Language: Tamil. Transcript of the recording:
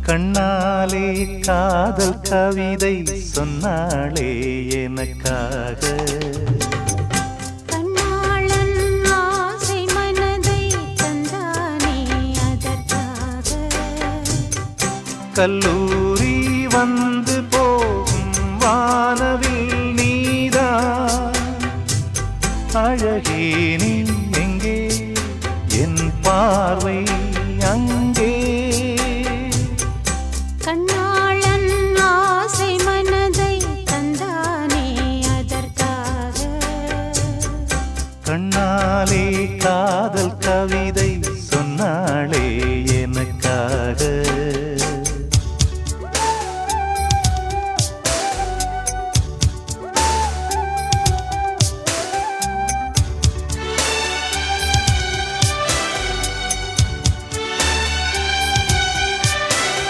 கண்ணாலே காதல் கவிதை சொன்னாளே எனக்காக. கண்ணாளன் ஆசை மனதை தந்தானே அதற்காக. கல்லூரி வந்து போகும் வானவில் நீதான் அழகே. நீ எங்கே? என் பார்வை அங்கே. கண்ணா